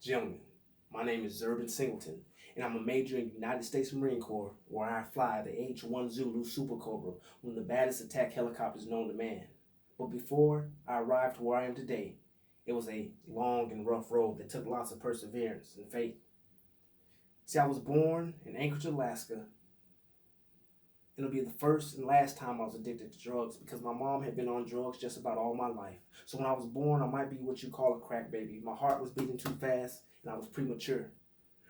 Gentlemen, my name is Zerbin Singleton, and I'm a major in the United States Marine Corps, where I fly the H-1 Zulu Super Cobra, one of the baddest attack helicopters known to man. But before I arrived to where I am today, it was a long and rough road that took lots of perseverance and faith. See, I was born in Anchorage, Alaska. It'll be the first and last time I was addicted to drugs because my mom had been on drugs just about all my life. So when I was born, I might be what you call a crack baby. My heart was beating too fast and I was premature.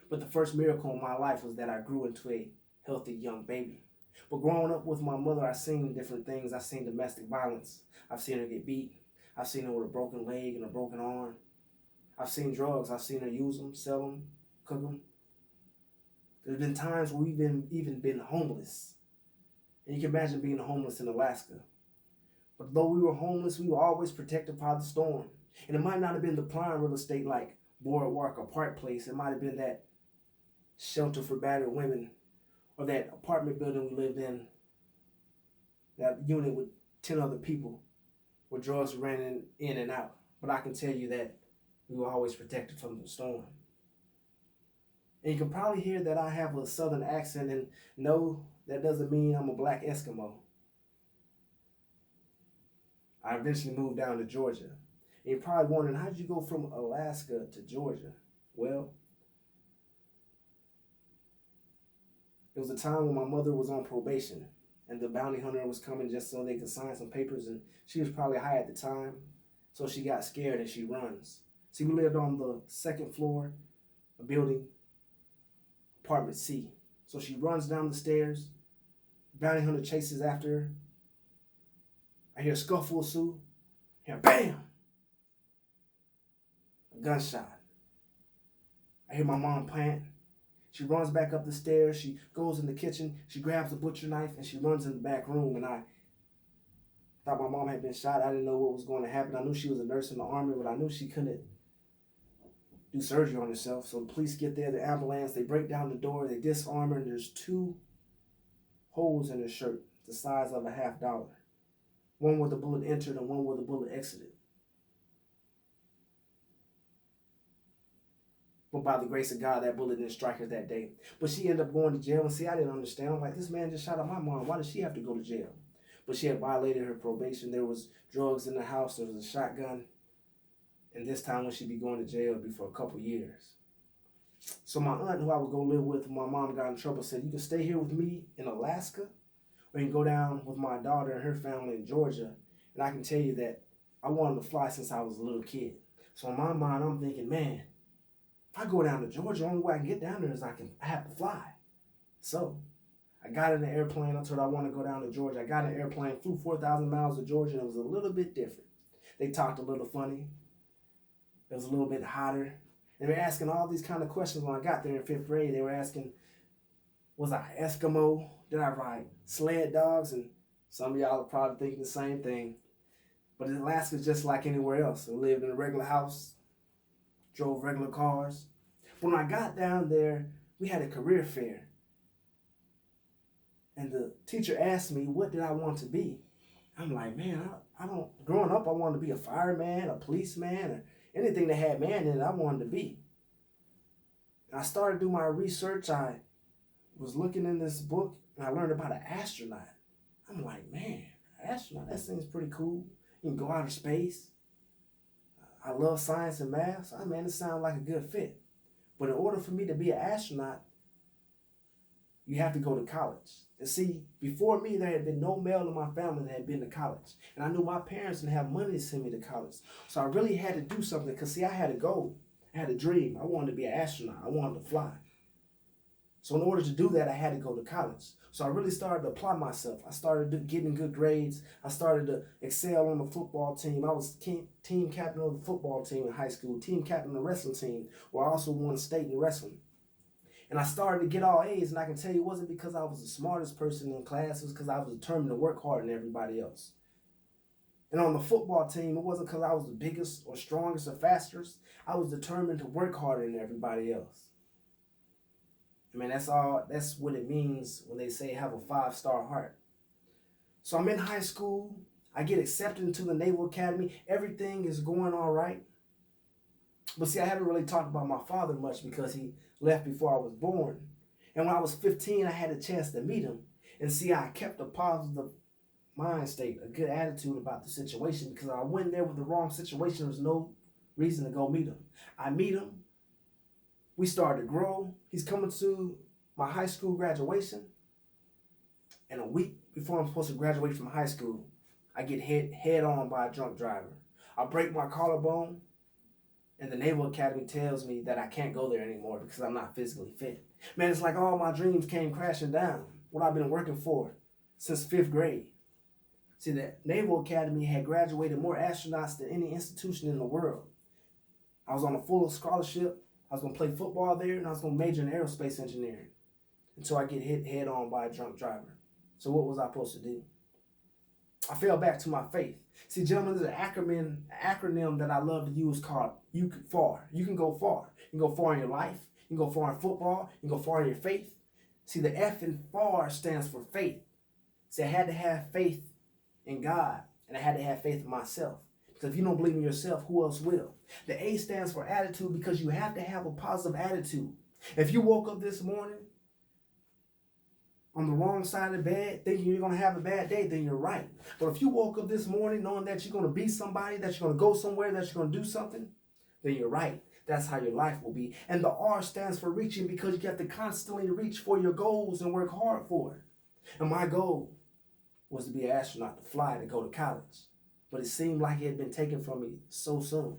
But the first miracle in my life was that I grew into a healthy young baby. But growing up with my mother, I've seen different things. I've seen domestic violence. I've seen her get beat. I've seen her with a broken leg and a broken arm. I've seen drugs. I've seen her use them, sell them, cook them. There's been times where we've even been homeless. And you can imagine being homeless in Alaska. But though we were homeless, we were always protected by the storm. And it might not have been the prime real estate like Boardwalk or Park Place. It might have been that shelter for battered women or that apartment building we lived in, that unit with 10 other people where drugs ran in and out. But I can tell you that we were always protected from the storm. And you can probably hear that I have a southern accent, and no, that doesn't mean I'm a black Eskimo. I eventually moved down to Georgia. And you're probably wondering, how did you go from Alaska to Georgia? Well, it was a time when my mother was on probation and the bounty hunter was coming just so they could sign some papers, and she was probably high at the time, so she got scared and she runs. See, we lived on the second floor, a building, apartment C. So she runs down the stairs, bounty hunter chases after her. I hear a scuffle ensue, and bam! A gunshot. I hear my mom pant. She runs back up the stairs. She goes in the kitchen. She grabs a butcher knife and she runs in the back room. And I thought my mom had been shot. I didn't know what was going to happen. I knew she was a nurse in the army, but I knew she couldn't do surgery on herself. So the police get there, the ambulance, they break down the door, they disarm her, and there's 2 holes in her shirt the size of a $50. One where the bullet entered and one where the bullet exited. But by the grace of God, that bullet didn't strike her that day. But she ended up going to jail. And see, I didn't understand. I'm like, this man just shot at my mom. Why did she have to go to jail? But she had violated her probation. There was drugs in the house. There was a shotgun. And this time when she'd be going to jail, it'd be for a couple years. So my aunt, who I would go live with when my mom got in trouble, said, you can stay here with me in Alaska, or you can go down with my daughter and her family in Georgia. And I can tell you that I wanted to fly since I was a little kid. So in my mind, I'm thinking, man, if I go down to Georgia, the only way I can get down there is I have to fly. So I got in the airplane. I told her I want to go down to Georgia. I got in the airplane, flew 4,000 miles to Georgia, and it was a little bit different. They talked a little funny. It was a little bit hotter. They were asking all these kind of questions when I got there in 5th grade. They were asking, was I Eskimo? Did I ride sled dogs? And some of y'all are probably thinking the same thing. But Alaska's just like anywhere else. I lived in a regular house, drove regular cars. When I got down there, we had a career fair. And the teacher asked me, what did I want to be? I'm like, man, I don't, growing up, I wanted to be a fireman, a policeman, or anything that had man in it, I wanted to be. And I started doing my research. I was looking in this book, and I learned about an astronaut. I'm like, man, astronaut, that seems pretty cool. You can go outer space. I love science and math. So, man, it sounds like a good fit. But in order for me to be an astronaut, you have to go to college. And see, before me, there had been no male in my family that had been to college. And I knew my parents didn't have money to send me to college. So I really had to do something because, see, I had a goal. I had a dream. I wanted to be an astronaut. I wanted to fly. So in order to do that, I had to go to college. So I really started to apply myself. I started getting good grades. I started to excel on the football team. I was team captain of the football team in high school, team captain of the wrestling team, where I also won state in wrestling. And I started to get all A's, and I can tell you it wasn't because I was the smartest person in class. It was because I was determined to work harder than everybody else. And on the football team, it wasn't because I was the biggest or strongest or fastest. I was determined to work harder than everybody else. I mean, that's what it means when they say have a 5-star heart. So I'm in high school. I get accepted into the Naval Academy. Everything is going all right. But see, I haven't really talked about my father much because he left before I was born. And when I was 15, I had a chance to meet him. And see, I kept a positive mind state, a good attitude about the situation because I went there with the wrong situation. There was no reason to go meet him. I meet him. We started to grow. He's coming to my high school graduation. And a week before I'm supposed to graduate from high school, I get hit head on by a drunk driver. I break my collarbone, and the Naval Academy tells me that I can't go there anymore because I'm not physically fit. Man, it's like all my dreams came crashing down. What I've been working for since 5th grade. See, the Naval Academy had graduated more astronauts than any institution in the world. I was on a full scholarship. I was going to play football there, and I was going to major in aerospace engineering until I get hit head on by a drunk driver. So what was I supposed to do? I fell back to my faith. See, gentlemen, there's an acronym that I love to use called You Can Far. You can go far. You can go far in your life. You can go far in football. You can go far in your faith. See, the F in far stands for faith. See, I had to have faith in God, and I had to have faith in myself. Because if you don't believe in yourself, who else will? The A stands for attitude because you have to have a positive attitude. If you woke up this morning on the wrong side of the bed, thinking you're going to have a bad day, then you're right. But if you woke up this morning knowing that you're going to be somebody, that you're going to go somewhere, that you're going to do something, then you're right. That's how your life will be. And the R stands for reaching because you have to constantly reach for your goals and work hard for it. And my goal was to be an astronaut, to fly, to go to college. But it seemed like it had been taken from me so soon.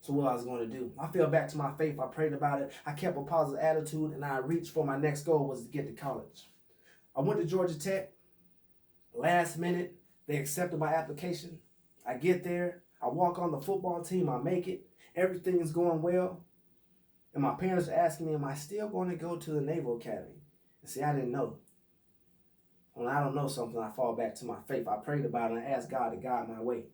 So what I was going to do? I fell back to my faith. I prayed about it. I kept a positive attitude, and I reached for my next goal was to get to college. I went to Georgia Tech. Last minute, they accepted my application. I get there. I walk on the football team. I make it. Everything is going well. And my parents are asking me, am I still going to go to the Naval Academy? And see, I didn't know. When I don't know something, I fall back to my faith. I prayed about it and I asked God to guide my way.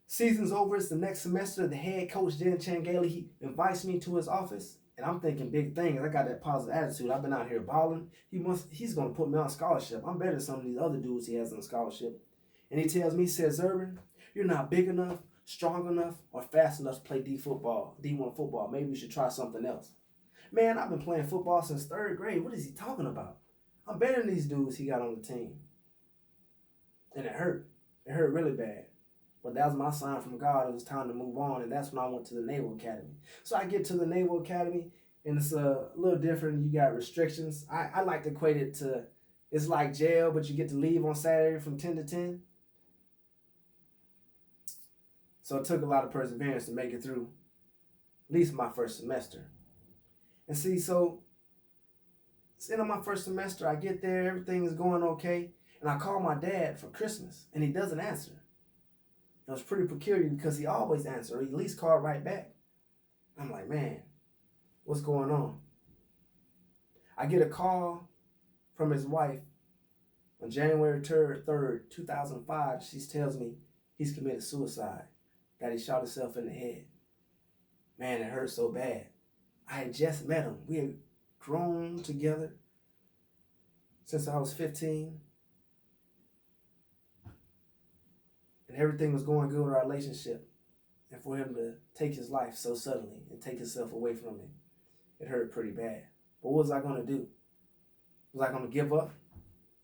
Season's over. It's the next semester. The head coach, Jen Changeli, he invites me to his office. And I'm thinking big things. I got that positive attitude. I've been out here balling. He's going to put me on scholarship. I'm better than some of these other dudes he has on scholarship. And he tells me, he says, Zerbin, you're not big enough, strong enough, or fast enough to play D1 football. Maybe you should try something else. Man, I've been playing football since 3rd grade. What is he talking about? I'm better than these dudes he got on the team. And it hurt. It hurt really bad. But that was my sign from God. It was time to move on. And that's when I went to the Naval Academy. So I get to the Naval Academy, and it's a little different. You got restrictions. I like to equate it to, it's like jail, but you get to leave on Saturday from 10 to 10. So it took a lot of perseverance to make it through at least my first semester. And see, so it's the end of my first semester. I get there, everything is going okay. And I call my dad for Christmas, and he doesn't answer. It was pretty peculiar because he always answered, or he at least called right back. I'm like, man, what's going on? I get a call from his wife on January 3rd, 2005. She tells me he's committed suicide, that he shot himself in the head. Man, it hurt so bad. I had just met him. We had grown together since I was 15. And everything was going good with our relationship. And for him to take his life so suddenly and take himself away from me, it hurt pretty bad. But what was I going to do? Was I going to give up?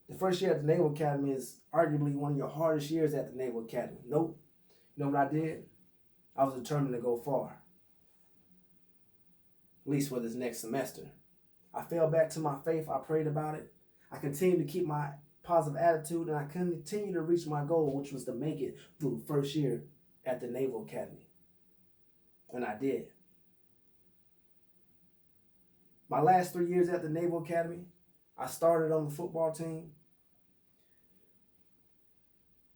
The first year at the Naval Academy is arguably one of your hardest years at the Naval Academy. Nope. You know what I did? I was determined to go far. At least for this next semester. I fell back to my faith. I prayed about it. I continued to keep my positive attitude, and I continued to reach my goal, which was to make it through the first year at the Naval Academy. And I did. My last 3 years at the Naval Academy, I started on the football team.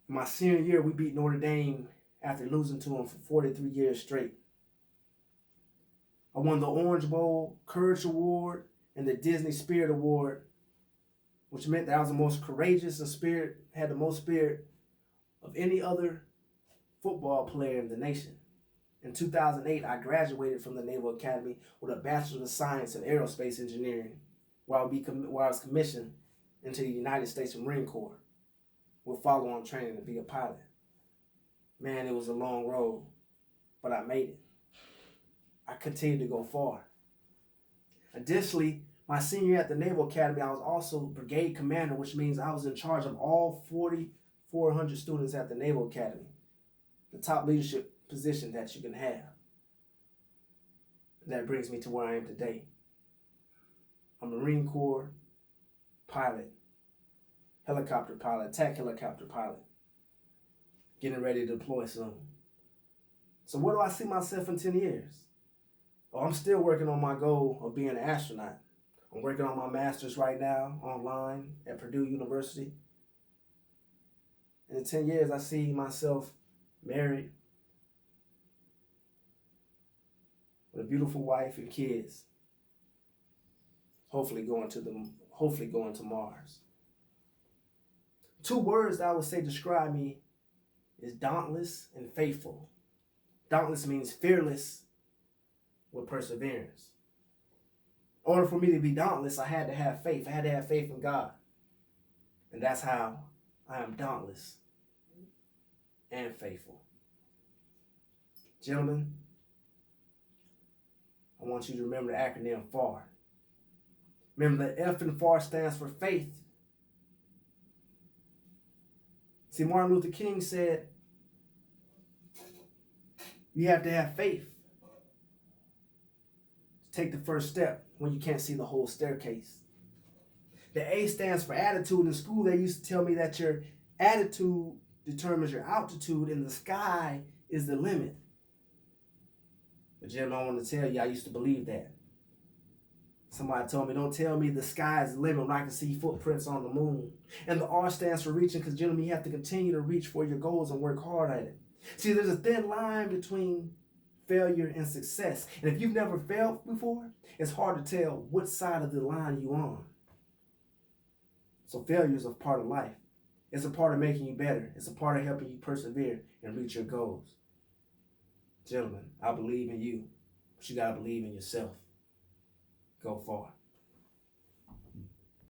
My senior year, we beat Notre Dame after losing to them for 43 years straight. I won the Orange Bowl, Courage Award, and the Disney Spirit Award, which meant that I was the most courageous and had the most spirit of any other football player in the nation. In 2008, I graduated from the Naval Academy with a Bachelor of Science in Aerospace Engineering, where I was commissioned into the United States Marine Corps with follow-on training to be a pilot. Man, it was a long road, but I made it. I continued to go far. Additionally, my senior year at the Naval Academy, I was also brigade commander, which means I was in charge of all 4,400 students at the Naval Academy, the top leadership position that you can have. And that brings me to where I am today. I'm a Marine Corps pilot, helicopter pilot, attack helicopter pilot, getting ready to deploy soon. So where do I see myself in 10 years? Oh, I'm still working on my goal of being an astronaut. I'm working on my master's right now online at Purdue University. And in 10 years, I see myself married with a beautiful wife and kids, hopefully going to Mars. 2 words that I would say describe me is dauntless and faithful. Dauntless means fearless with perseverance. In order for me to be dauntless, I had to have faith. I had to have faith in God. And that's how I am dauntless and faithful. Gentlemen, I want you to remember the acronym FAR. Remember that F in FAR stands for faith. See, Martin Luther King said, you have to have faith to take the first step when you can't see the whole staircase. The A stands for attitude. In school, they used to tell me that your attitude determines your altitude and the sky is the limit. But Jim, I want to tell you, I used to believe that. Somebody told me, don't tell me the sky is the limit when I can see footprints on the moon. And the R stands for reaching, because gentlemen, you have to continue to reach for your goals and work hard at it. See, there's a thin line between failure and success. And if you've never failed before, it's hard to tell what side of the line you're on. So failure is a part of life. It's a part of making you better. It's a part of helping you persevere and reach your goals. Gentlemen, I believe in you, but you got to believe in yourself. Go far.